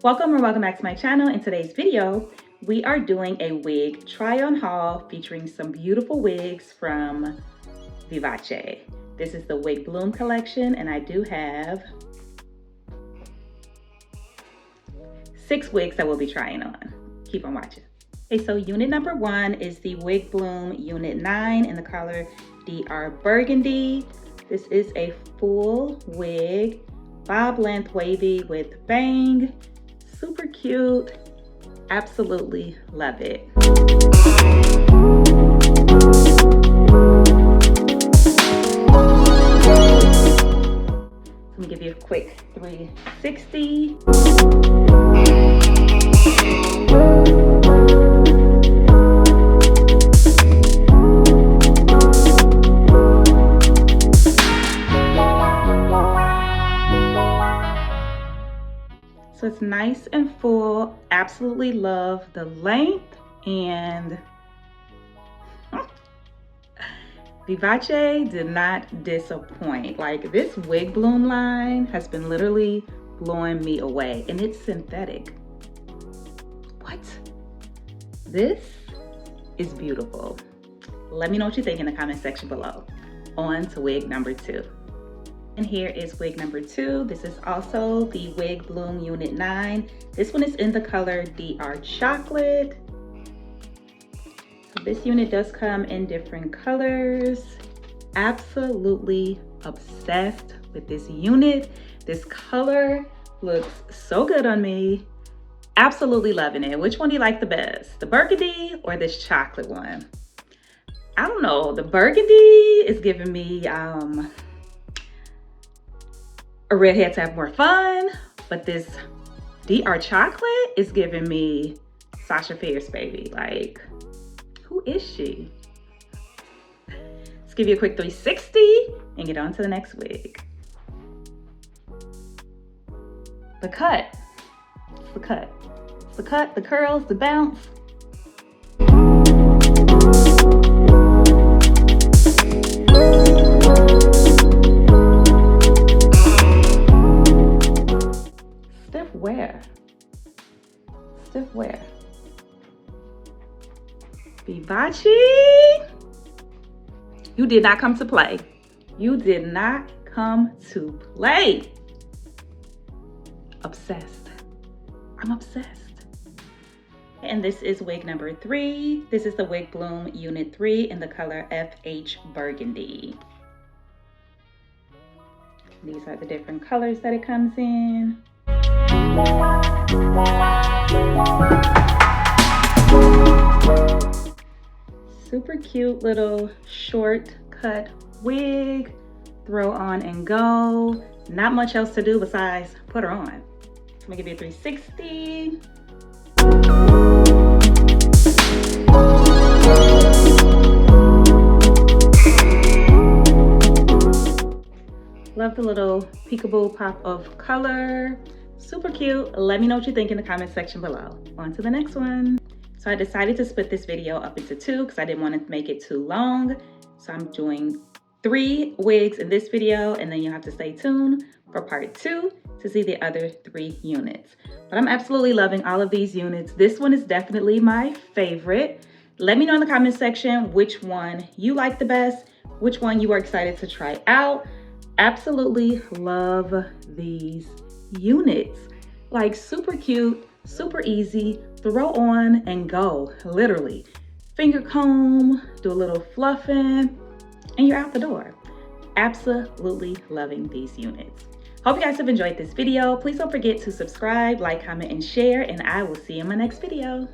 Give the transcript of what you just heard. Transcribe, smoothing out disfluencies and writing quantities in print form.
Welcome or welcome back to my channel. In today's video, we are doing a wig try-on haul featuring some beautiful wigs from Vivace. This is the Wig Bloom collection, and I do have 6 wigs that we'll be trying on. Keep on watching. Okay, so unit number 1 is the Wig Bloom Unit 9 in the color DR Burgundy. This is a full wig, bob length wavy with bang. Super cute. Absolutely love it. Let me give you a quick 360. So it's nice and full. Absolutely love the length, and Vivace did not disappoint. Like, this Wig Bloom line has been literally blowing me away, and it's synthetic. What? This is beautiful. Let me know what you think in the comment section below. On to wig number 2. And here is wig number 2. This is also the Wig Bloom Unit 9. This one is in the color DR Chocolate. So this unit does come in different colors. Absolutely obsessed with this unit. This color looks so good on me. Absolutely loving it. Which one do you like the best? The burgundy or this chocolate one? I don't know. The burgundy is giving me a redhead to have more fun, but this DR Chocolate is giving me Sasha Fierce, baby. Like, who is she? Let's give you a quick 360 and get on to the next wig. The cut, it's the cut. It's the cut, the curls, the bounce. Stiff wear. Vivace, you did not come to play. You did not come to play. Obsessed. I'm obsessed. And this is wig number 3. This is the Wig Bloom Unit 3 in the color FH Burgundy. These are the different colors that it comes in. Super cute little short cut wig, throw on and go. Not much else to do besides put her on. I'm gonna give you a 360. Love the little peekaboo pop of color. Super cute. Let me know what you think in the comment section below. On to the next one. So I decided to split this video up into 2 because I didn't want to make it too long. So I'm doing 3 wigs in this video, and then you'll have to stay tuned for part 2 to see the other 3 units. But I'm absolutely loving all of these units. This one is definitely my favorite. Let me know in the comment section which one you like the best, which one you are excited to try out. Absolutely love these units. Like, super cute, super easy, throw on and go. Literally finger comb, do a little fluffing, and you're out the door. Absolutely loving these units. Hope you guys have enjoyed this video. Please don't forget to subscribe, like, comment, and share, and I will see you in my next video.